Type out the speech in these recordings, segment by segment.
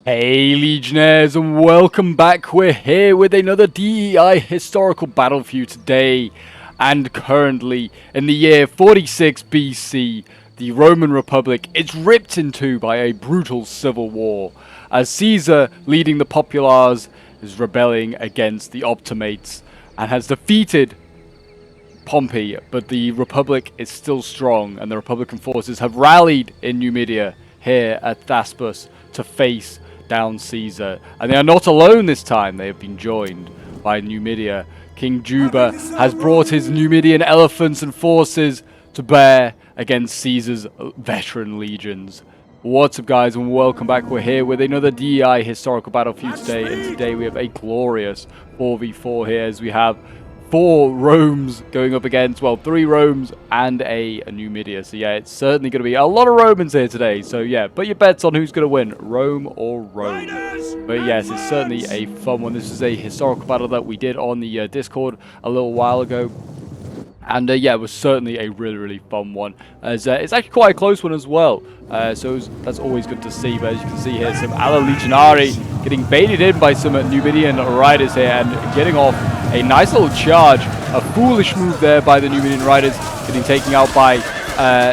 Hey Legionnaires, and welcome back. We're here with another DEI historical battle for you today. And currently, in the year 46 BC, the Roman Republic is ripped in two by a brutal civil war, as Caesar, leading the populares, is rebelling against the Optimates and has defeated Pompey, but the Republic is still strong, and the Republican forces have rallied in Numidia here at Thapsus to face down Caesar. And they are not alone this time. They have been joined by Numidia. King Juba has brought his Numidian elephants and forces to bear against Caesar's veteran legions. What's up, guys, and welcome back. We're here with another DEI historical battle for you today, and today we have a glorious 4v4 here, as we have 4 Romes going up against, well, 3 Romes and a Numidia. So yeah, it's certainly going to be a lot of Romans here today. So yeah, put your bets on who's going to win, Rome or Rome. But yes, it's certainly a fun one. This is a historical battle that we did on the Discord a little while ago. And yeah, it was certainly a really fun one. As it's actually quite a close one as well. That's always good to see. But as you can see here, some Alla Legionary getting baited in by some Numidian riders here and getting off a nice little charge. A foolish move there by the Numidian riders, getting taken out by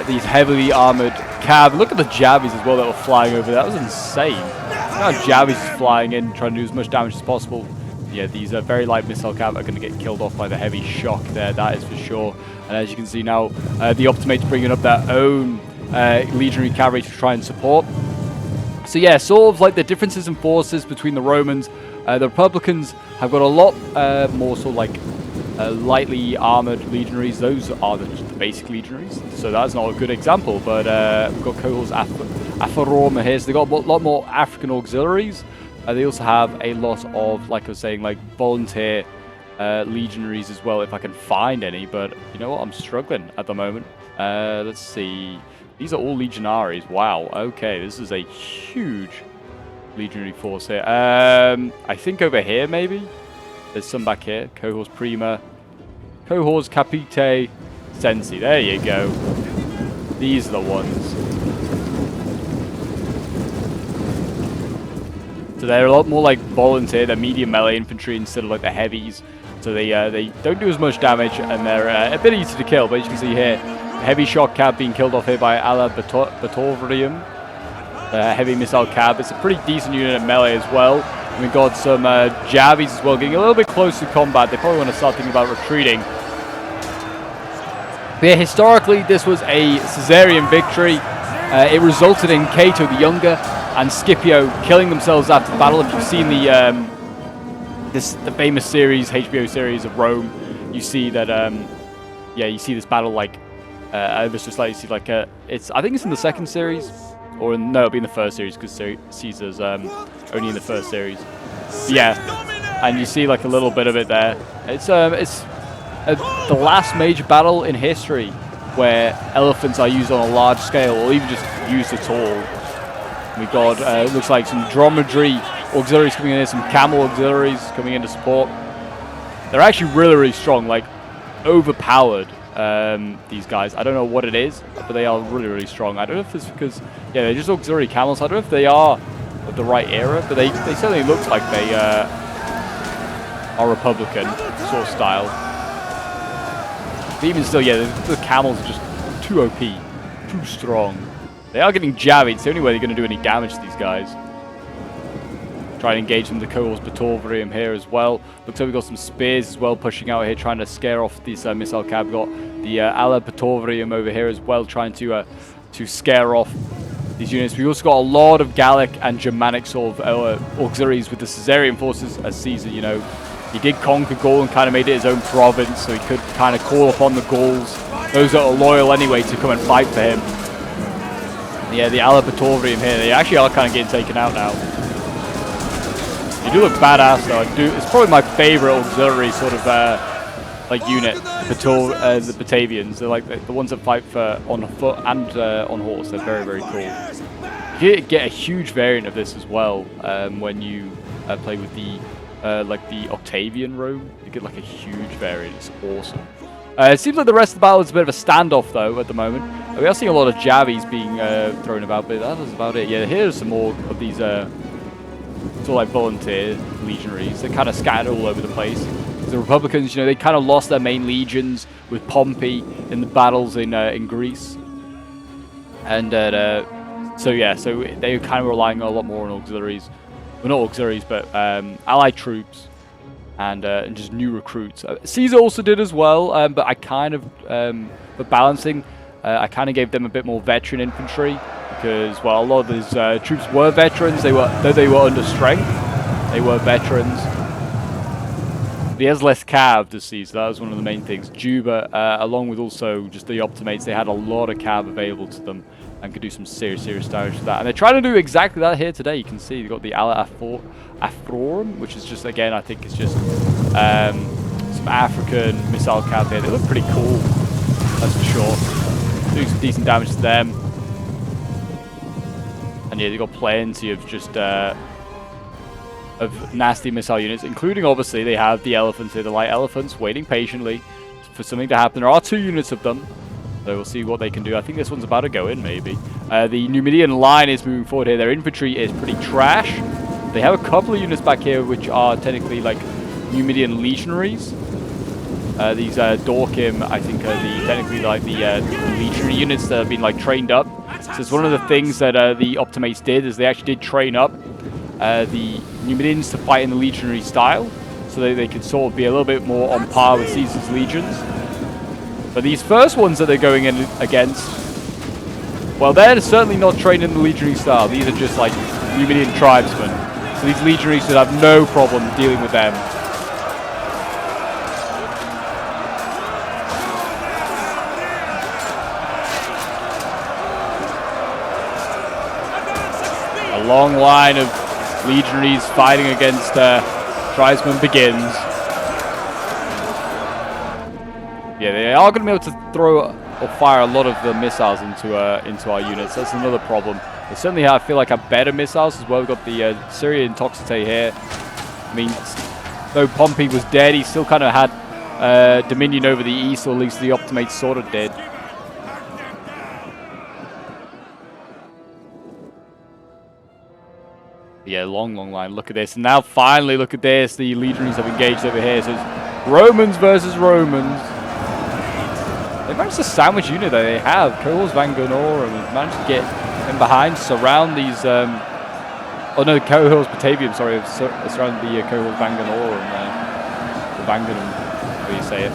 these heavily armored cav. Look at the Javis as well that were flying over. That was insane. Look how Javis is flying in, trying to do as much damage as possible. Yeah, these very light missile cav are going to get killed off by the heavy shock there, that is for sure. And as you can see now, the Optimates bringing up their own legionary cavalry to try and support. So yeah, sort of like the differences in forces between the Romans. The Republicans have got a lot more sort of like lightly armored legionaries. Those are just the basic legionaries, so that's not a good example. But we've got cohorts Afaroma here, so they've got a lot more African auxiliaries. They also have a lot of, like I was saying, like volunteer legionaries as well, if I can find any. But you know what? I'm struggling at the moment. Let's see. These are all legionaries. Wow. Okay, this is a huge legionary force here. I think over here maybe. There's some back here. Cohorts Prima, Cohorts Capite, Sensi. There you go. These are the ones. So they're a lot more like volunteer, they're medium melee infantry instead of like the heavies. So they don't do as much damage, and they're a bit easy to kill. But as you can see here, heavy shock cab being killed off here by Alla Batovrium. Heavy missile cab. It's a pretty decent unit at melee as well. And we've got some Javis as well, getting a little bit close to combat. They probably want to start thinking about retreating. But yeah, historically, this was a Caesarian victory. It resulted in Cato the Younger and Scipio killing themselves after the battle. If you've seen the famous series, HBO series of Rome, you see that yeah, you see this battle like ever so slightly. See like it's, I think it's in the second series, or no, it'll be in the first series because Caesar's only in the first series. Yeah, and you see like a little bit of it there. It's the last major battle in history where elephants are used on a large scale, or even just used at all. We've got, it looks like some dromedary auxiliaries coming in here, some camel auxiliaries coming in to support. They're actually really strong, like overpowered, these guys. I don't know what it is, but they are really strong. I don't know if it's because, yeah, they're just auxiliary camels. I don't know if they are of the right era, but they certainly look like they are Republican sort of style. But even still, yeah, the camels are just too OP, too strong. They are getting jabbed. It's the only way they're going to do any damage to these guys. Try and engage them. The Cohorts Batovrium here as well. Looks like we've got some spears as well pushing out here, trying to scare off this missile cab. Got the Alla Batovrium over here as well, trying to scare off these units. We also got a lot of Gallic and Germanic sort of auxiliaries with the Caesarian forces, as Caesar, you know, he did conquer Gaul and kind of made it his own province, so he could kind of call upon the Gauls, those that are loyal anyway, to come and fight for him. Yeah, the Alla Batovrium here, they actually are kind of getting taken out now. They do look badass though. It's probably my favorite auxiliary sort of like unit, the Batavians. They're like the ones that fight for on foot and on horse. They're very cool. You get a huge variant of this as well when you play with the like the Octavian Rome. You get like a huge variant. It's awesome. It seems like the rest of the battle is a bit of a standoff, though, at the moment. We are seeing a lot of Javis being thrown about, but that is about it. Yeah, here's some more of these It's all like volunteer legionaries. They're kind of scattered all over the place. The Republicans, you know, they kind of lost their main legions with Pompey in the battles in Greece. And so yeah, so they were kind of relying a lot more on auxiliaries. Well, not auxiliaries, but allied troops and just new recruits. Caesar also did as well, but I kind of, for balancing, I kind of gave them a bit more veteran infantry because, well, a lot of these troops were veterans. Though they were under strength, they were veterans. He has less cav to Caesar. That was one of the main things. Juba, along with also just the Optimates, they had a lot of cav available to them and could do some serious damage to that. And they're trying to do exactly that here today. You can see they've got the Ala Afrorum, which is just, again, I think it's just some African missile cav here. They look pretty cool, that's for sure. Do some decent damage to them. And yeah, they've got plenty of just of nasty missile units, including, obviously, they have the elephants here, the light elephants, waiting patiently for something to happen. There are 2 units of them. So we'll see what they can do. I think this one's about to go in, maybe. The Numidian line is moving forward here. Their infantry is pretty trash. They have a couple of units back here which are technically like Numidian legionaries. These Dorkim, I think, are technically like the legionary units that have been like trained up. So it's one of the things that the Optimates did, is they actually did train up the Numidians to fight in the legionary style, so they could sort of be a little bit more on par with Caesar's legions. But these first ones that they're going in against, well, they're certainly not trained in the legionary style. These are just like Numidian tribesmen. So these legionaries should have no problem dealing with them. A long line of legionaries fighting against tribesmen begins. Yeah, they are going to be able to throw or fire a lot of the missiles into our units. That's another problem. They certainly have, I feel like, have better missiles as well. We've got the Syrian Toxite here. I mean, though Pompey was dead, he still kind of had dominion over the east, or at least the Optimates sort of did. Yeah, long line. Look at this. And now, finally, look at this. The legionaries have engaged over here. So it's Romans versus Romans. They managed to sandwich unit that they have. Cohors Vanganorum and managed to get in behind, surround these. Oh no, Cohors Batavium, sorry, surround the Cohors Vanganorum. The Vanganum, how do you say it?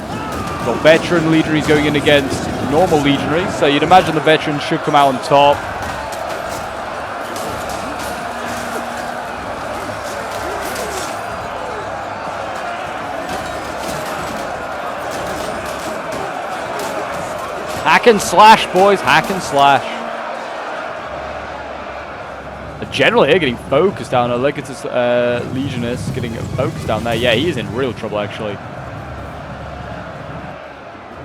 Got veteran legionaries going in against normal legionaries. So you'd imagine the veterans should come out on top. Hack and slash, boys. Hack and slash. The general here getting focused down. Legatus Legionist getting focused down there. Yeah, he is in real trouble, actually.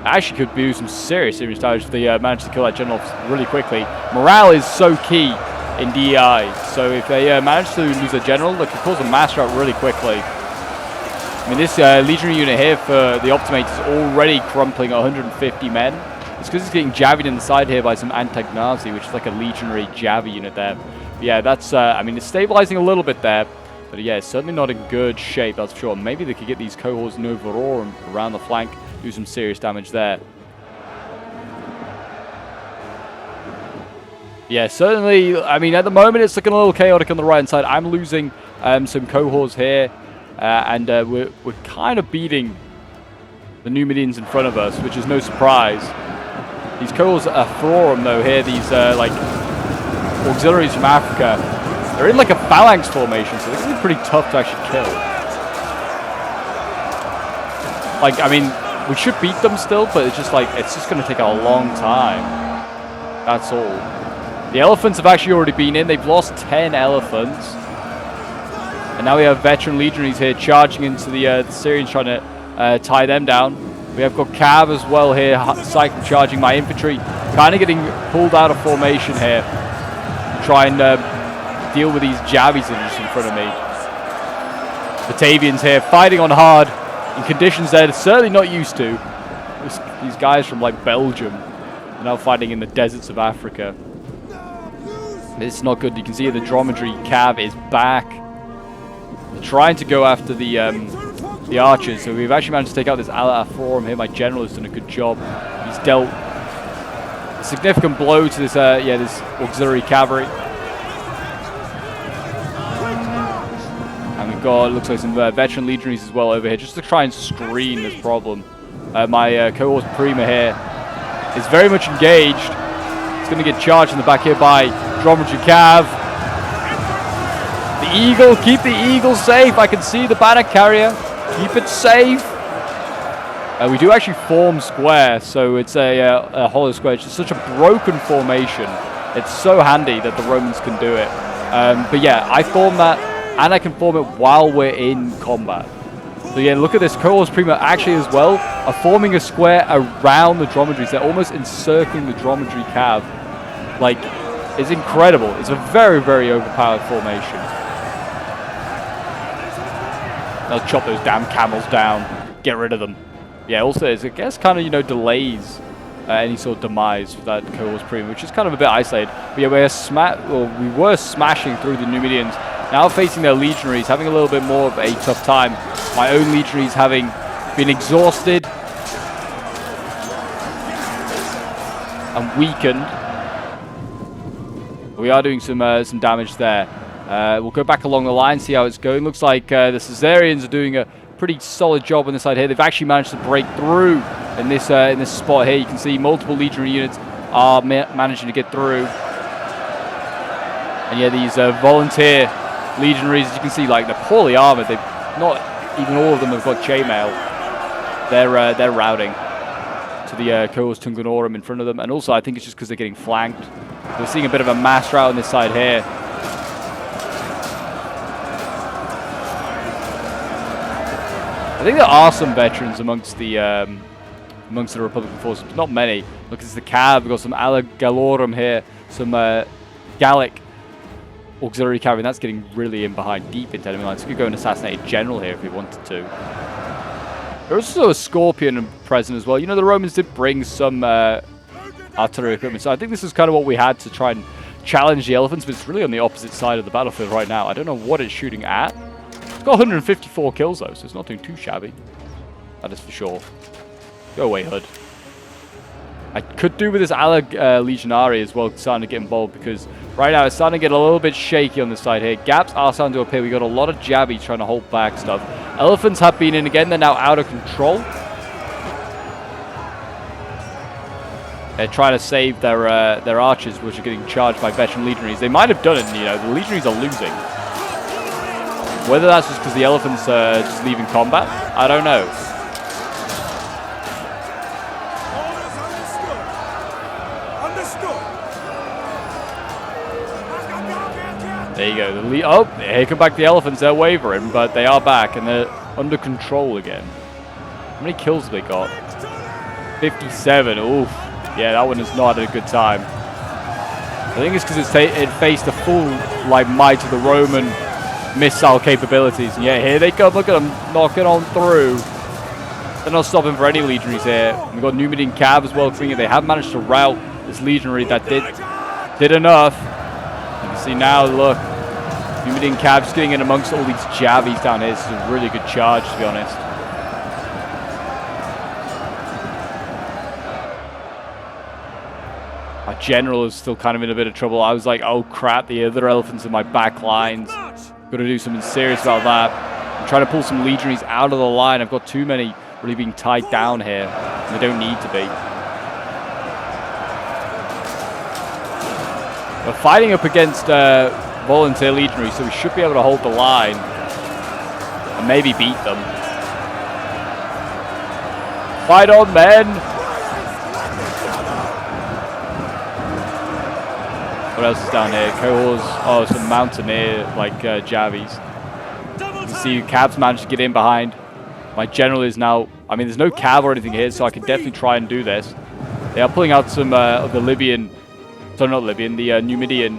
Actually could do some serious damage if they manage to kill that general really quickly. Morale is so key in DEI. So if they manage to lose a general, they can cause a mass rout really quickly. I mean, this legionary unit here for the Optimates is already crumpling 150 men. It's because it's getting javied in the side here by some Antagnazi, which is like a legionary Javi unit there. But yeah, that's, I mean, it's stabilizing a little bit there. But yeah, it's certainly not in good shape, that's for sure. Maybe they could get these Cohors Novarorum around the flank, do some serious damage there. Yeah, certainly, I mean, at the moment, it's looking a little chaotic on the right-hand side. I'm losing some Cohors here, and we're kind of beating the Numidians in front of us, which is no surprise. These Cohors Afrorum, though, here, these, like, auxiliaries from Africa, they're in, like, a phalanx formation, so they're going to be pretty tough to actually kill. Like, I mean, we should beat them still, but it's just, like, it's just going to take a long time. That's all. The elephants have actually already been in. They've lost 10 elephants. And now we have veteran legionaries here charging into the Syrians, trying to tie them down. We have got Cav as well here, cycle charging my infantry, kind of getting pulled out of formation here to try and deal with these Javis that are just in front of me. Batavians here fighting on hard in conditions they're certainly not used to. These guys from like Belgium are now fighting in the deserts of Africa. It's not good. You can see the dromedary Cav is back. trying to go after the archers. So we've actually managed to take out this ala forum here. My general has done a good job. He's dealt a significant blow to this this auxiliary cavalry. And we've got, looks like, some veteran legionaries as well over here, just to try and screen this problem. My cohort Prima here is very much engaged. It's going to get charged in the back here by Dromedary Cav. The Eagle, keep the Eagle safe. I can see the banner carrier. Keep it safe. We do actually form square, so it's a hollow square. It's just such a broken formation. It's so handy that the Romans can do it. But yeah, I form that, and I can form it while we're in combat. So yeah, look at this. Cohorts Prima actually as well are forming a square around the dromedaries. They're almost encircling the dromedary cav. Like, it's incredible. It's a very, very overpowered formation. They'll chop those damn camels down. Get rid of them. Yeah, also, I guess kind of, you know, delays any sort of demise for that Cohorts Prima, which is kind of a bit isolated. But yeah, we were smashing through the Numidians. Now facing their legionaries, having a little bit more of a tough time. My own legionaries having been exhausted and weakened. We are doing some damage there. We'll go back along the line, see how it's going. Looks like the Caesarians are doing a pretty solid job on this side here. They've actually managed to break through in this spot here. You can see multiple legionary units are managing to get through. And yeah, these volunteer legionaries, as you can see, like, they're poorly armored. They've not even all of them have got chainmail. They're routing to the Cohorts Tunganorum in front of them, and also I think it's just because they're getting flanked. We're seeing a bit of a mass rout on this side here. I think there are some veterans amongst the Republican forces, but not many. Look, it's the Cav. We've got some Ala Gallorum here, some Gallic auxiliary cavalry, and that's getting really in behind, deep into enemy lines. We could go and assassinate a general here if we wanted to. There's also a Scorpion present as well. You know, the Romans did bring some artillery equipment, so I think this is kind of what we had to try and challenge the elephants, but it's really on the opposite side of the battlefield right now. I don't know what it's shooting at. It's got 154 kills though, so it's not doing too shabby. That is for sure. Go away, Hood. I could do with this Ala Legionary as well, starting to get involved, because right now it's starting to get a little bit shaky on the side here. Gaps are starting to appear. We got a lot of jabbies trying to hold back stuff. Elephants have been in again. They're now out of control. They're trying to save their archers, which are getting charged by veteran legionaries. They might have done it, you know, the legionaries are losing. Whether that's just because the elephants are just leaving combat, I don't know. There you go. Oh, here come back the elephants. They're wavering, but they are back, and they're under control again. How many kills have they got? 57. Oof. Yeah, that one has not had a good time. I think it's because it faced the full might of the Roman missile capabilities. And yeah, here they come. Look at them knocking on through. They're not stopping for any legionaries here. And we've got Numidian Cav as well. They have managed to rout this legionary that did enough. You can see now, look, Numidian Cav just getting in amongst all these jabbies down here. This is a really good charge, to be honest. My general is still kind of in a bit of trouble. I was like, oh crap, the other elephants in my back lines. Got to do something serious about that. I'm trying to pull some legionaries out of the line. I've got too many really being tied down here. And they don't need to be. We're fighting up against volunteer legionaries, so we should be able to hold the line and maybe beat them. Fight on, men! What else is down here? Cohorts. Oh, some mountaineer, Javies. You can see Cavs managed to get in behind. My general is now... I mean, there's no Cav or anything here, so I can definitely try and do this. They are pulling out some of the Libyan... Sorry, not Libyan. The Numidian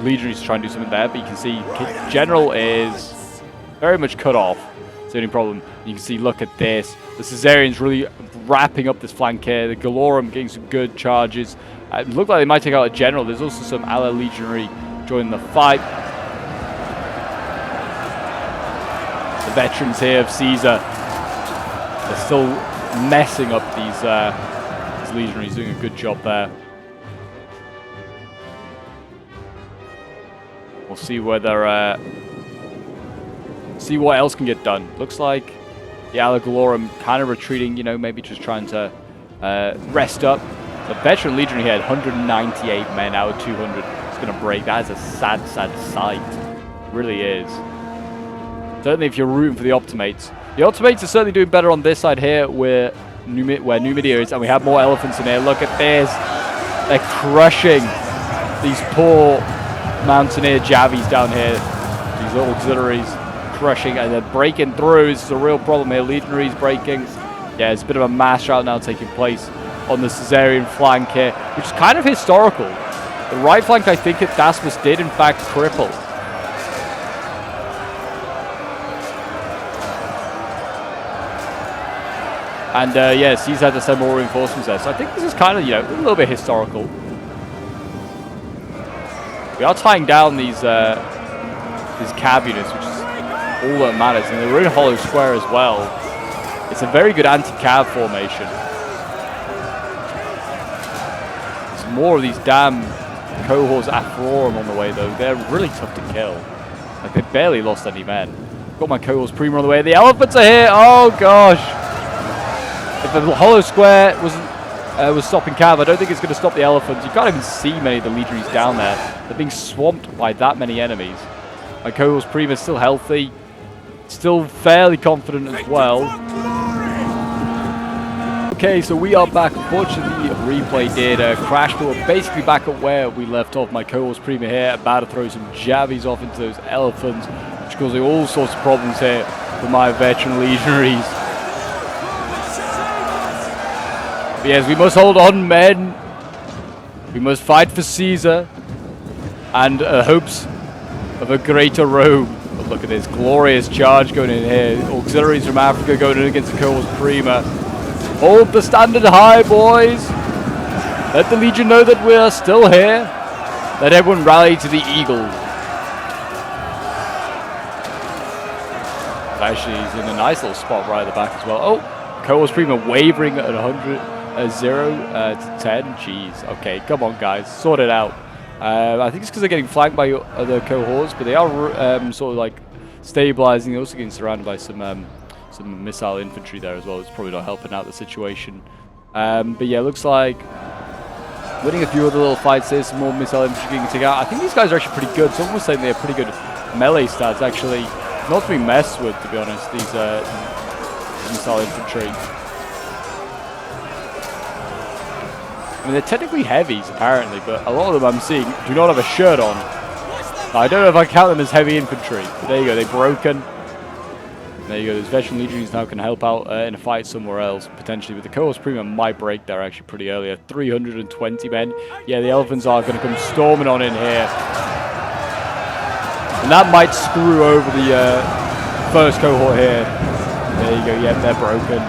legionaries to try and do something there. But you can see general is very much cut off. It's the only problem. You can see, look at this. The Caesarians really wrapping up this flank here. The Gallorum getting some good charges. It looked like they might take out a general. There's also some Ala Legionary joining the fight. the veterans here of Caesar. They're still messing up these legionaries, doing a good job there. We'll see whether see what else can get done. Looks like the Allegalorum kind of retreating, you know, maybe just trying to rest up. The veteran legionary had 198 men out of 200. It's going to break. That is a sad, sad sight. It really is. Certainly if you're rooting for the Optimates. The Optimates are certainly doing better on this side here where Numidia is, and we have more elephants in here. Look at this. They're crushing these poor mountaineer Javies down here. These little auxiliaries crushing, and they're breaking through. This is a real problem here. Legionaries breaking. Yeah, it's a bit of a mass rout now taking place on the Caesarian flank here, which is kind of historical. The right flank, I think, at Thapsus did in fact cripple. And yeah, Caesar had to send more reinforcements there. So I think this is kind of, you know, a little bit historical. We are tying down these cab units, which is all that matters. And they're in hollow square as well. It's a very good anti-cab formation. There's more of these damn cohorts Aphrorum on the way, though. They're really tough to kill. Like, they barely lost any men. Got my cohorts Prima on the way. The elephants are here! Oh, gosh! If the hollow square was stopping cav, I don't think it's going to stop the elephants. You can't even see many of the legionaries down there. They're being swamped by that many enemies. My cohorts Prima is still healthy. Still fairly confident as well. Okay, so we are back. Unfortunately, replay did crash, but we're basically back at where we left off. My cohorts Prima here, about to throw some Javies off into those elephants, which is causing all sorts of problems here for my veteran legionaries. But yes, we must hold on, men. We must fight for Caesar and hopes of a greater Rome. But look at this glorious charge going in here. Auxiliaries from Africa going in against the cohorts Prima. Hold the standard high, boys. Let the Legion know that we are still here. Let everyone rally to the eagle. Actually, he's in a nice little spot right at the back as well. Oh, cohorts Prima wavering at 0 to 10. Jeez. Okay, come on, guys. Sort it out. I think it's because they're getting flanked by other cohorts, but they are sort of like stabilizing. They're also getting surrounded by some missile infantry there as well. It's probably not helping out the situation. But yeah, looks like winning a few other little fights here. Some more missile infantry getting taken out. I think these guys are actually pretty good. Someone was saying they have pretty good melee stats, actually. Not to be messed with, to be honest, these missile infantry. I mean, they're technically heavies, apparently, but a lot of them I'm seeing do not have a shirt on. I don't know if I count them as heavy infantry. But there you go, they're broken. There you go, those veteran legionaries now can help out in a fight somewhere else, potentially. But the cohorts Prima might break there actually pretty early. 320 men. Yeah, the elephants are going to come storming on in here. And that might screw over the first cohort here. There you go, yeah, they're broken.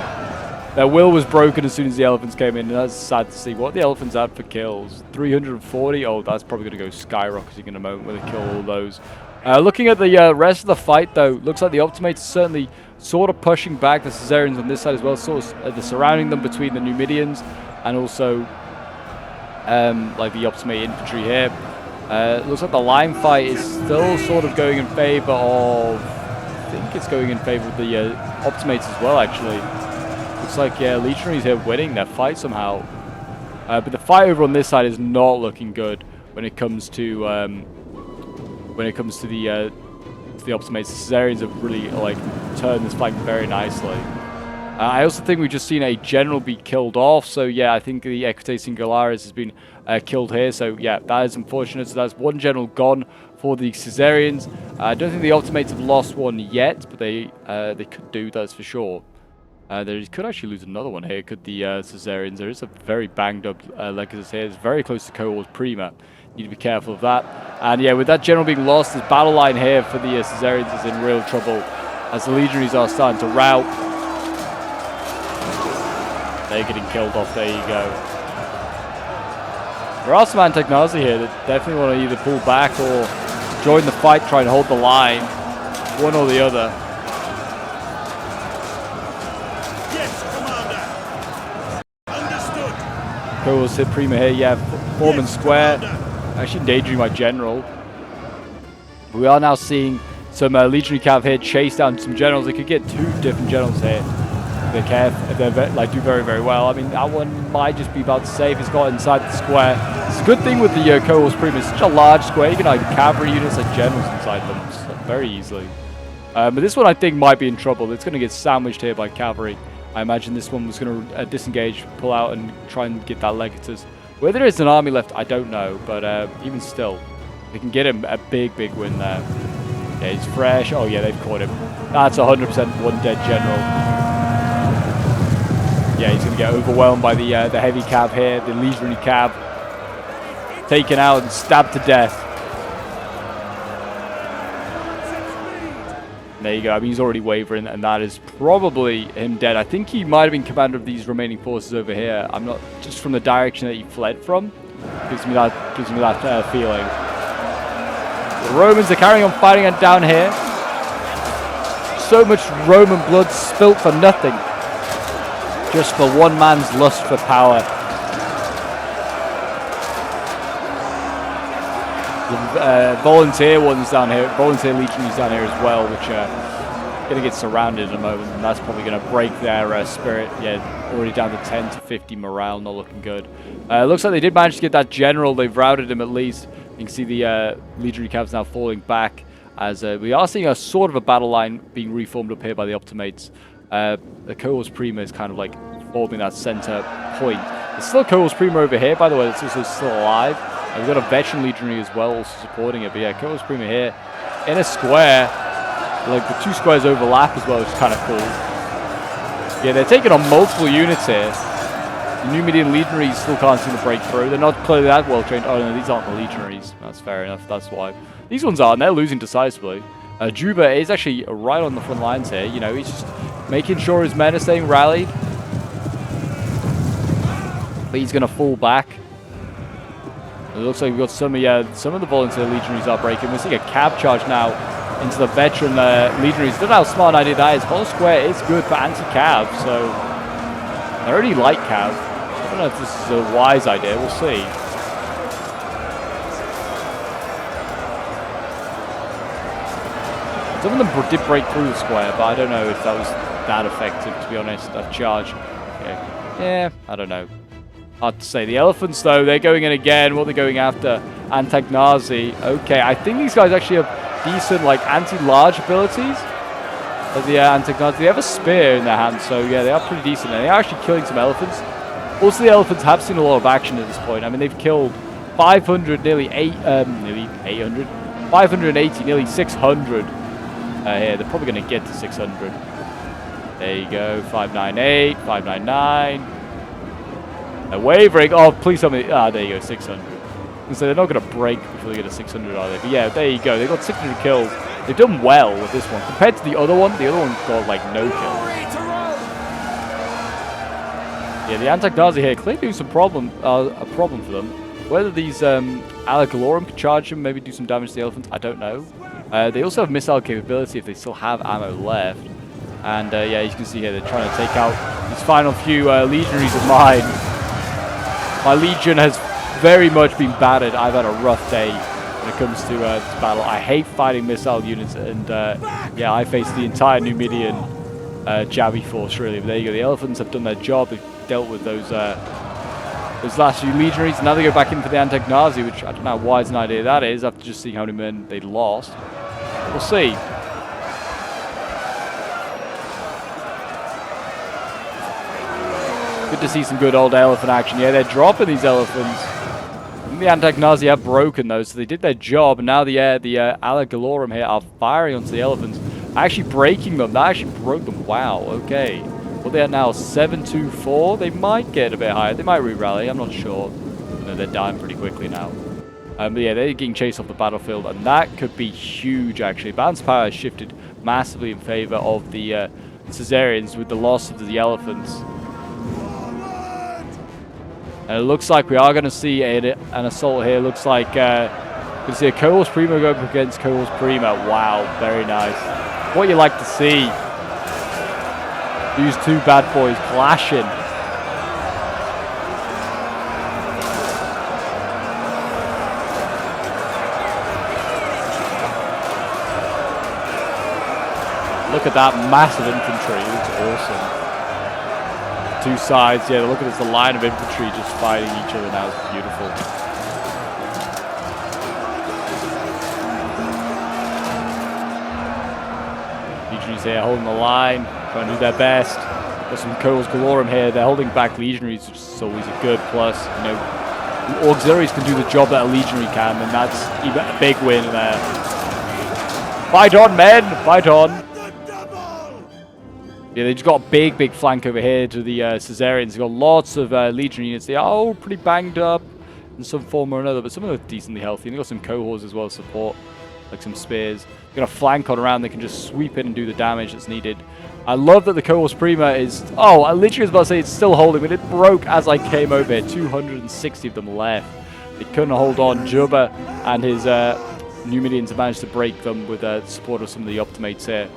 Their will was broken as soon as the elephants came in, and that's sad to see. What the elephants had for kills? 340? Oh, that's probably going to go skyrocketing in a moment when they kill all those. Looking at the rest of the fight, though, looks like the Optimates are certainly sort of pushing back the Caesarians on this side as well. Sort of they're surrounding them between the Numidians and also like the Optimate infantry here. Looks like the line fight is still sort of going in favor of... I think it's going in favor of the Optimates as well, actually. Looks like, yeah, Legionaries here winning their fight somehow. But the fight over on this side is not looking good when it comes to the Optimates. The Caesarians have really like turned this fight very nicely. I also think we've just seen a general be killed off. So yeah, I think the Equites Singularis has been killed here. So yeah, that is unfortunate. So that's one general gone for the Caesarians. I don't think the Optimates have lost one yet, but they could do, that's for sure. They could actually lose another one here, could the Caesarians. There is a very banged up Legatus here. It's very close to cohorts Prima. Need to be careful of that. And yeah, with that general being lost, this battle line here for the Caesarians is in real trouble as the Legionaries are starting to rout. They're getting killed off. There you go. There are some Antagnazi here that definitely want to either pull back or join the fight, try and hold the line. One or the other. Cohorts Prima here, yeah, forming square. Actually endangering my general. We are now seeing some legionary cav here chase down some generals. They could get 2 different generals here. If they're careful, if they like do very, very well. I mean, that one might just be about safe. It's got inside the square. It's a good thing with the Cohorts Prima. It's such a large square. You can have cavalry units like generals inside them so very easily. But this one I think might be in trouble. It's going to get sandwiched here by cavalry. I imagine this one was going to disengage, pull out, and try and get that legatus. Whether there is an army left, I don't know. But even still, they can get him a big, big win there. Yeah, he's fresh. Oh yeah, they've caught him. That's 100% one dead general. Yeah, he's going to get overwhelmed by the heavy cav here, the legionary cav. Taken out and stabbed to death. There you go. I mean, he's already wavering, and that is probably him dead. I think he might have been commander of these remaining forces over here. I'm not, just from the direction that he fled from, gives me that feeling. The Romans are carrying on fighting down here. So much Roman blood spilt for nothing. Just for one man's lust for power. The volunteer ones down here, volunteer legionaries down here as well, which are going to get surrounded in a moment, and that's probably going to break their spirit. Yeah, already down to 10 to 50 morale, not looking good. Looks like they did manage to get that general. They've routed him at least. You can see the legionary cabs now falling back, as we are seeing a sort of a battle line being reformed up here by the Optimates. The Cohorts Prima is kind of like forming that center point. There's still Cohorts Prima over here, by the way, that's also still alive. We've got a veteran legionary as well, also supporting it. But yeah, Cohorts Prima here in a square. Like the 2 squares overlap as well, which is kind of cool. Yeah, they're taking on multiple units here. The Numidian legionaries still can't seem to break through. They're not clearly that well trained. Oh no, these aren't the legionaries. That's fair enough. That's why. These ones are, and they're losing decisively. Juba is actually right on the front lines here. You know, he's just making sure his men are staying rallied. But he's going to fall back. It looks like we've got some of the volunteer legionaries are breaking. We're seeing a cab charge now into the veteran legionaries. I don't know how smart an idea that is. Whole square is good for anti-cav, so I already like cav. I don't know if this is a wise idea. We'll see. Some of them did break through the square, but I don't know if that was that effective, to be honest, that charge. Yeah, I don't know. Hard to say. The elephants, though, they're going in again. What are they going after? Antagnazi. Okay, I think these guys actually have decent, like, anti-large abilities. The Antagnazi, they have a spear in their hand, so yeah, they are pretty decent. And they are actually killing some elephants. Also, the elephants have seen a lot of action at this point. I mean, they've killed 500, nearly 800, 580, nearly 600 here. They're probably going to get to 600. There you go, 598, 599. They're wavering. Oh, please tell me. Ah, there you go, 600. And so they're not going to break before they get to 600, are they? But yeah, there you go. They've got 600 kills. They've done well with this one. Compared to the other one got like no kills. Yeah, the Antagnazi here clearly do some a problem for them. Whether these Allegalorum can charge them, maybe do some damage to the elephants, I don't know. They also have missile capability if they still have ammo left. And yeah, you can see here they're trying to take out these final few legionaries of mine. My legion has very much been battered. I've had a rough day when it comes to this battle. I hate fighting missile units, and yeah, I faced the entire Numidian Javi force, really. But there you go. The elephants have done their job. They've dealt with those last few legionaries. And now they go back in for the Antagnazi, which I don't know how wise an idea that is, after just seeing how many men they lost. We'll see. Good to see some good old elephant action. Yeah, they're dropping these elephants. The Antagnazi have broken those, so they did their job. And now the Allegalorum here are firing onto the elephants, actually breaking them. That actually broke them. Wow. Okay. Well, they're now 724. They might get a bit higher. They might re-rally. I'm not sure. No, they're dying pretty quickly now. But yeah, they're getting chased off the battlefield, and that could be huge. Actually, balance power has shifted massively in favor of the Caesarians with the loss of the elephants. And it looks like we are going to see an assault here. Looks like we can see a Cohorts Prima go up against Cohorts Prima. Wow, very nice. What you like to see. These two bad boys clashing. Look at that massive infantry. It looks awesome. Two sides, yeah, look at this, the line of infantry just fighting each other now. It's beautiful. Legionaries here holding the line, trying to do their best. Got some cohorts galore here. They're holding back legionaries, which is always a good plus. You know, auxiliaries can do the job that a legionary can, and that's even a big win there. Fight on, men! Fight on! Yeah, they just got a big flank over here to the Caesarians. They've got lots of legion units. They are all pretty banged up in some form or another, but some of them are decently healthy. And they've got some cohorts as well, support, like some spears. They've got a flank on around. They can just sweep in and do the damage that's needed. I love that the cohorts prima is... Oh, I literally was about to say it's still holding, but it broke as I came over here. 260 of them left. They couldn't hold on. Juba and his Numidians managed to break them with the support of some of the optimates here.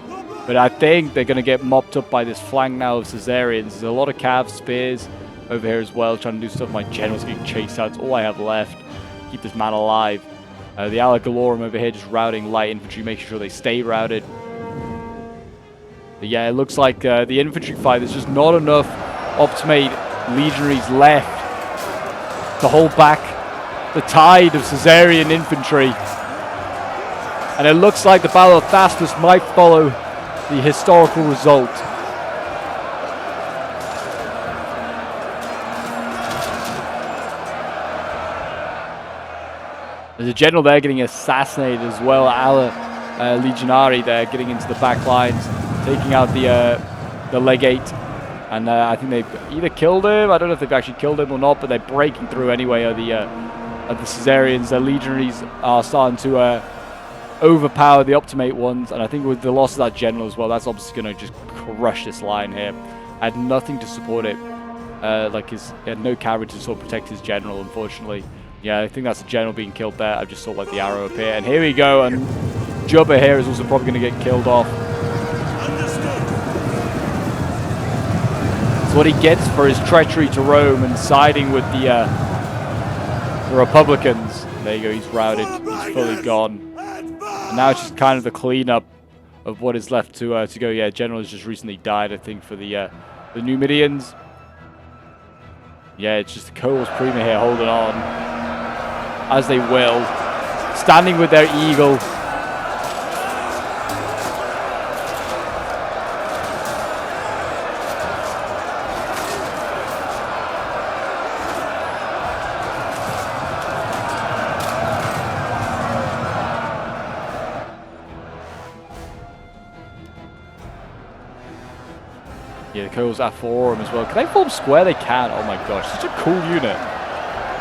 But I think they're going to get mopped up by this flank now of Caesarians. There's a lot of cav spears over here as well, trying to do stuff. My general's getting chased out. It's all I have left. Keep this man alive. The Ala Galorum over here just routing light infantry, making sure they stay routed. But yeah, it looks like the infantry fight, there's just not enough optimate legionaries left to hold back the tide of Caesarian infantry. And it looks like the Battle of Thapsus might follow the historical result. There's a general there getting assassinated as well. Ala Legionary there getting into the back lines, taking out the legate. And I think they've either killed him. I don't know if they've actually killed him or not, but they're breaking through anyway. Of the Caesarians, their legionaries are starting to overpower the optimate ones, and I think with the loss of that general as well, that's obviously going to just crush this line here. I had nothing to support it. He had no cavalry to sort of protect his general, unfortunately. Yeah, I think that's a general being killed there. I've just saw like the arrow appear, and here we go, and Juba here is also probably going to get killed off. That's what he gets for his treachery to Rome and siding with the Republicans. There you go, he's routed, he's fully gone. And now it's just kind of the cleanup of what is left to go. Yeah, general has just recently died, I think, for the Numidians. Yeah, it's just the cohorts prima here holding on, as they will, standing with their eagle. Yeah, the cohorts are forum as well. Can they form square? They can. Oh my gosh, such a cool unit.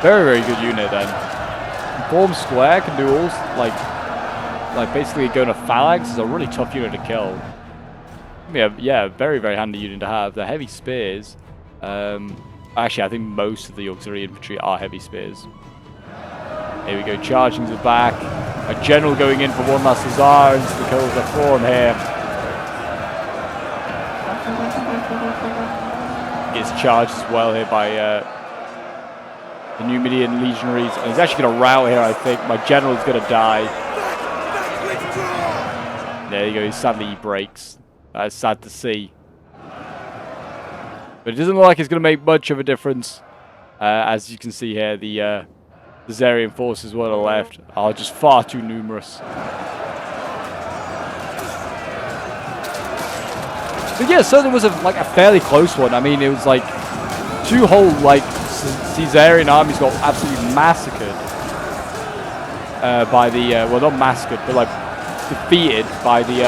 Very good unit then. Form square, can do all like basically going to phalanx is a really tough unit to kill. Yeah, very handy unit to have. The heavy spears. Actually, I think most of the auxiliary infantry are heavy spears. Here we go, charging to the back. A general going in for one last huzzah into the cohorts are forum here. Gets charged as well here by the Numidian legionaries, and he's actually going to rout here. I think my general is going to die. There you go. Sadly, he breaks. That is sad to see, but it doesn't look like it's going to make much of a difference. As you can see here, the Caesarian forces on the left are just far too numerous. But yeah, so there was a fairly close one. I mean, it was like two whole Caesarian armies got absolutely massacred by the well, not massacred, but defeated by the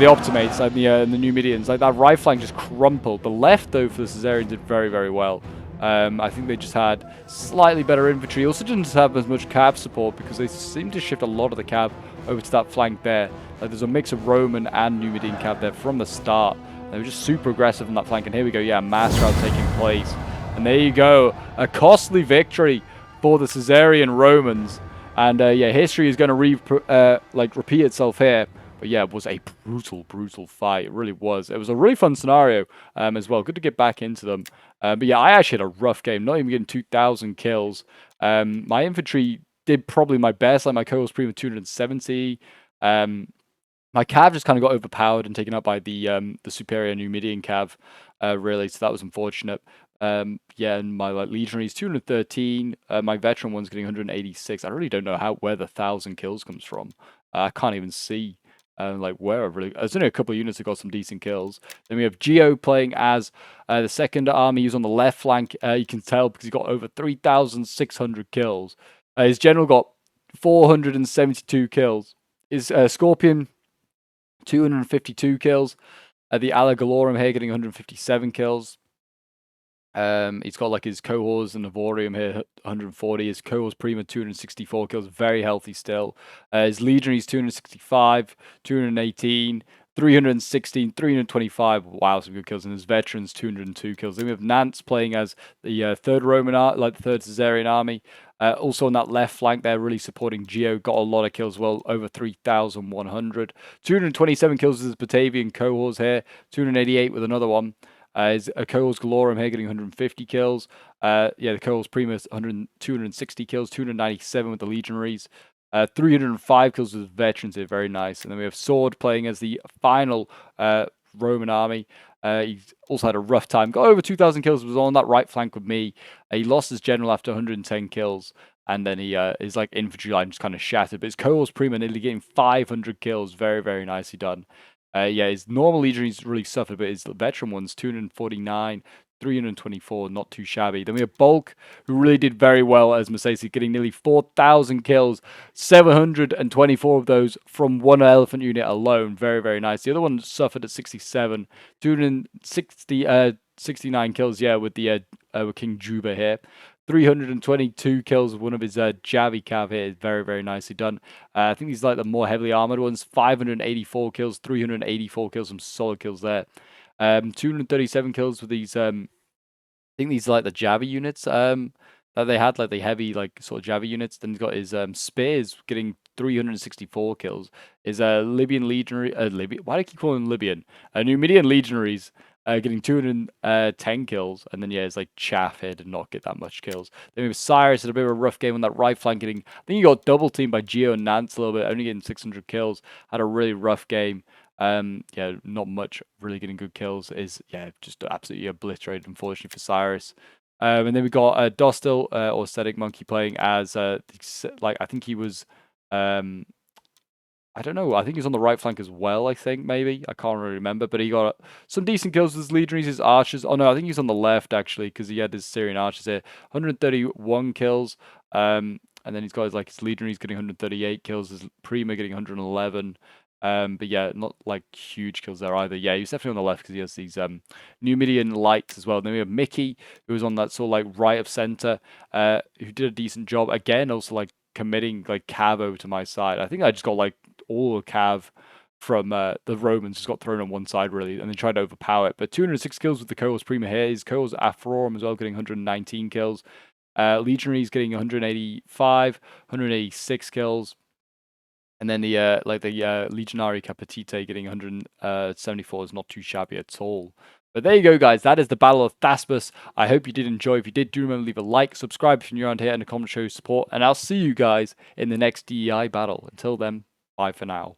optimates and the Numidians. Like that right flank just crumpled. The left though for the Caesarians did very well. I think they just had slightly better infantry. Also didn't have as much cav support because they seemed to shift a lot of the cav over to that flank there. There's a mix of Roman and Numidian cav there from the start. They were just super aggressive on that flank. And here we go, yeah, mass rout taking place. And there you go, a costly victory for the Caesarian Romans. And yeah, history is going to repeat itself here. But yeah, it was a brutal fight. It really was. It was a really fun scenario as well. Good to get back into them. But yeah, I actually had a rough game. Not even getting 2,000 kills. My infantry did probably my best. Like my cohorts prima 270. My cav just kind of got overpowered and taken out by the superior Numidian cav, really. So that was unfortunate. Yeah, and my legionary is 213. My veteran one's getting 186. I really don't know where the 1,000 kills comes from. I can't even see like where I've really. There's only a couple of units that got some decent kills. Then we have Geo playing as the second army. He's on the left flank. You can tell because he got over 3,600 kills. His general got 472 kills. His Scorpion 252 kills. The Allegalorum here getting 157 kills. He's got like his cohorts and Navorium here, 140. His cohorts Prima, 264 kills, very healthy still. His Legionaries, 265, 218, 316, 325. Wow, some good kills. And his Veterans, 202 kills. Then we have Nance playing as the third Roman, like the third Caesarian army. Also on that left flank there, really supporting Geo, got a lot of kills, well, over 3,100. 227 kills with his Batavian cohorts here, 288 with another one. Is a Cohorts Galorum here getting 150 kills. Yeah, the Cohorts Primus 260 kills, 297 with the Legionaries. 305 kills with veterans here, very nice. And then we have Sword playing as the final Roman army. He's also had a rough time. Got over 2,000 kills, was on that right flank with me. He lost his general after 110 kills. And then his like infantry line just kind of shattered. But his Cohorts Prima nearly getting 500 kills. Very, very nicely done. Yeah, his normal legionaries really suffered, but his veteran ones, 249, 324, not too shabby. Then we have Bulk, who really did very well as Masasi, getting nearly 4,000 kills, 724 of those from one elephant unit alone. Very, very nice. The other one suffered at 67, 260, 69 kills, yeah, with the with King Juba here. 322 kills with one of his Javi Cav here is very, very nicely done. I think these are like the more heavily armored ones. 584 kills, 384 kills, some solid kills there. 237 kills with these, I think these are like the Javi units that they had, like the heavy, like sort of Javi units. Then he's got his Spears getting 364 kills. His Libyan Legionary, why do I keep calling them Libyan? Numidian Legionaries. Getting 210 kills, and then yeah, it's like Chaff here did not get that much kills. Then we have Cyrus had a bit of a rough game on that right flank, I think he got double teamed by Geo and Nance a little bit, only getting 600 kills. Had a really rough game. Yeah, not much really getting good kills. Is yeah, just absolutely obliterated, unfortunately for Cyrus. And then we got Dostil or Aesthetic Monkey playing as like I think he was I don't know. I think he's on the right flank as well, I think, maybe. I can't really remember. But he got some decent kills with his legionaries, his archers. Oh, no, I think he's on the left, actually, because he had his Syrian archers here. 131 kills. And then he's got his legionaries getting 138 kills. His Prima getting 111. But yeah, not like huge kills there either. Yeah, he's definitely on the left because he has these Numidian lights as well. Then we have Mickey, who was on that sort of like right of center, who did a decent job. Again, also like committing like Cav over to my side. I think I just got like all the Cav from the Romans just got thrown on one side really, and then tried to overpower it. But 206 kills with the Cohorts Prima here. His Cohorts Aphrorum as well, getting 119 kills. Legionaries getting 185, 186 kills. And then the Legionary Capitite getting 174 is not too shabby at all. But there you go, guys. That is the Battle of Thapsus. I hope you did enjoy. If you did, do remember to leave a like, subscribe if you're new around here, and a comment to show your support. And I'll see you guys in the next DEI battle. Until then, bye for now.